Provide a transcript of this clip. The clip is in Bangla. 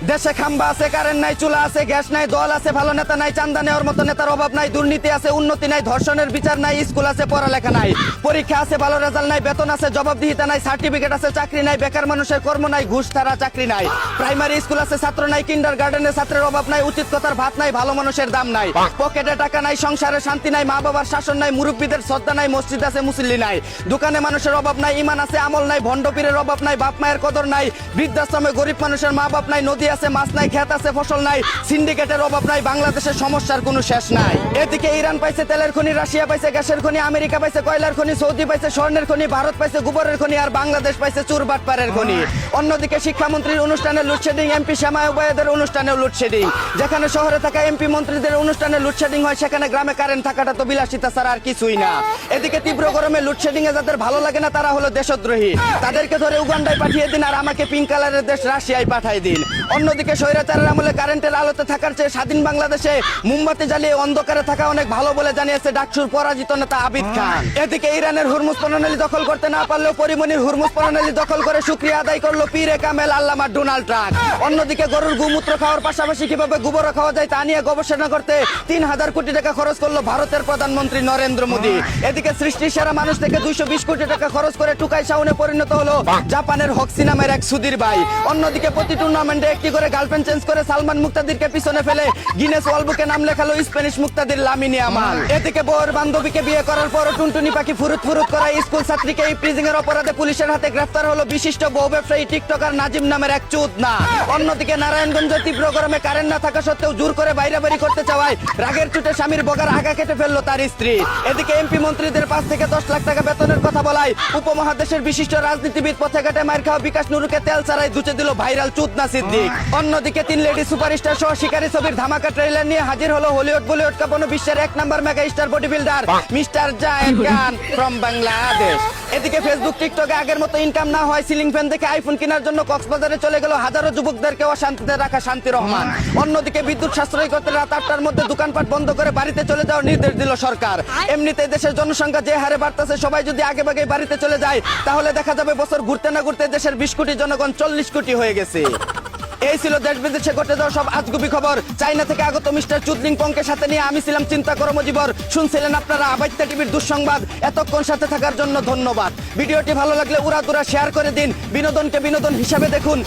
দেশে খাম্বা আছে, কারেন্ট নাই, চুলা আছে, গ্যাস নাই, দল আছে, ভালো নেতা নাই, চান্দা নেওয়ার মতো নেতার অভাব নাই, দুর্নীতি আছে, উন্নতি নাই, ধর্ষণের বিচার নাই, স্কুল আছে, পড়ালেখা নাই, পরীক্ষা আছে, ভালো রেজাল্ট নাই, বেতন আছে, জবাবদিহিতা নাই, সার্টিফিকেট আছে, চাকরি নাই, বেকার মানুষের কর্ম নাই, ঘুষ ছাড়া চাকরি নাই, প্রাইমারি স্কুল আছে, ছাত্র নাই, কিন্ডার গার্ডেনে ছাত্রের অভাব নাই, উচিত কথার ভাত নাই, ভালো মানুষের দাম নাই, পকেটে টাকা নাই, সংসারে শান্তি নাই, মা বাবার শাসন নাই, মুরব্বীদের শ্রদ্ধা নাই, মসজিদ আছে, মুসল্লি নাই, দোকানে মানুষের অভাব নাই, ইমান আছে, আমল নাই, ভণ্ডপীরের অভাব নাই, বাপ মায়ের কদর নাই, বৃদ্ধাশ্রমে গরিব মানুষের মা বাপ নাই, নদী আছে, মাছ নাই, খেত আছে, ফসল নাই, সিন্ডিকেটের অভাব নাই, বাংলাদেশের সমস্যার কোনো শেষ নাই। এদিকে ইরান পাইছে তেলের খনি, রাশিয়া পাইছে গ্যাসের খনি, আমেরিকা পাইছে কয়লার খনি, সৌদি পাইছে স্বর্ণের খনি, ভারত পাইছে গোবরের খনি, আর বাংলাদেশ পাইছে চুরবাটপাড়ের খনি। অন্যদিকে শিক্ষামন্ত্রীর অনুষ্ঠানে লোডশেডিং, এমপি শ্যামা উপাধ্যায়ের অনুষ্ঠানেও লোডশেডিং। যেখানে শহরে থাকা এমপি মন্ত্রীদের অনুষ্ঠানে লোডশেডিং হয়, সেখানে গ্রামে কারেন্ট থাকাটা তো বিলাসিতা ছাড়া আর কিছুই না। এদিকে তীব্র গরমে লোডশেডিং এ যাদের ভালো লাগে না তারা হলো দেশদ্রোহী, তাদেরকে ধরে উগান্ডায় পাঠিয়ে দিন, আর আমাকে পিঙ্ক কালারের দেশ রাশিয়ায় পাঠাই দিন। অন্যদিকে স্বৈরাচারের আমলে কারেন্টের আলোতে থাকার চেয়ে স্বাধীন বাংলাদেশে মোমবাতি জ্বালিয়ে অন্ধকারে থাকা অনেক ভালো বলে জানিয়েছে ডাকসুর পরাজিত নেতা আবিদ খান। এদিকে ইরানের হুরমুজ প্রণালী দখল করতে না পারলেও পরিমণির হুরমুজ প্রণালী দখল করে শুকরিয়া আদায় করলো পীরে কামেল আল্লামা ডোনাল্ড ট্রাম্প। অন্যদিকে গরুর গোমূত্র খাওয়ার পাশাপাশি কিভাবে গোবর খাওয়া যায় তা নিয়ে গবেষণা করতে ৩,০০০ কোটি টাকা খরচ করলো ভারতের প্রধানমন্ত্রী নরেন্দ্র মোদী। এদিকে সৃষ্টির সেরা মানুষ থেকে ২২০ কোটি টাকা খরচ করে টুকাই শাওনে পরিণত হলো জাপানের হক্সি নামের এক সুধীর ভাই। অন্যদিকে প্রতি টুর্নামেন্টে একটি করে গার্লফ্রেন্ড চেঞ্জ করে সালমান মুক্তাদিরকে পিছনে ফেলে গিনেস ওয়ার্ল্ড বুকে নাম লেখালো স্প্যানিশ মুক্তাদির লামিন ইয়ামাল। এদিকে বউয়ের বান্ধবীকে বিয়ে করার পর টুনটুনি পাখি ফুরুত ফুরুত করা স্কুল ছাত্রীকে ইপ্রিজিং এর অপরাধে পুলিশের হাতে গ্রেফতার হলো বিশিষ্ট বউ ব্যবসায়ী টিকটকার নাজিম নামের এক চুদনা। অন্যদিকে নারায়ণগঞ্জে তীব্র গরমে কারেন্ট না থাকা সত্ত্বেও জোর করে বাইরে বাড়ি করতে চাওয়ায় রাগের চুটে স্বামীর বগার আগা কেটে ফেললো তার স্ত্রী। এদিকে এমপি মন্ত্রীদের ৫ থেকে ১০ লাখ টাকা বেতনের কথা বলায় উপমহাদেশের বিশিষ্ট রাজনীতিবিদ পথে ঘাটে মার খাওয়া বিকাশ নুরুকে তেল ছাড়াই দুচে দিল ভাইরাল চুদনা সিদ্দিক। অন্যদিকে ৩ লেডি সুপারস্টার সহ শিকারী ছবির ধামাকা ট্রেলার নিয়ে হাজির হলো হলিউড বলিউড কাঁপানো বিশ্বের ১ নম্বর mega star body builder mister giant Khan from Bangladesh. এদিকে ফেসবুক টিকটকে আগের মতো ইনকাম না হয় সিলিং ফ্যান দেখে আইফোন কেনার জন্য কক্সবাজারে চলে গেল হাজারো যুবকদেরকে অশান্তিতে রাখা শান্তি রহমান। অন্যদিকে বিদ্যুৎ সাশ্রয় করতে রাত ৮টার মধ্যে দোকানপাট বন্ধ করে বাড়িতে চলে যাওয়ার নির্দেশ দিল সরকার। এমনিতে দেশের জনসংখ্যা যে হারে বাড়তেছে, সবাই যদি আগে ভাগে বাড়িতে চলে যায় তাহলে দেখা যাবে বছর ঘুরতে না ঘুরতে দেশের ২০ কোটি জনগণ ৪০ কোটি হয়ে গেছে। এই ছিল দেশ বিদেশে ঘটে যাওয়া সব আজগুবি খবর। চাইনা থেকে আগত মিস্টার চুদলিং পংকে সাথে নিয়ে আমি ছিলাম চিন্তা করো মজিবর। শুনছিলেন আপনারা আবাইত্যা টিভির দুঃসংবাদ। এতক্ষণ সাথে থাকার জন্য ধন্যবাদ। ভিডিওটি ভালো লাগলে উড়াদুরা শেয়ার করে দিন। বিনোদনকে বিনোদন হিসাবে দেখুন।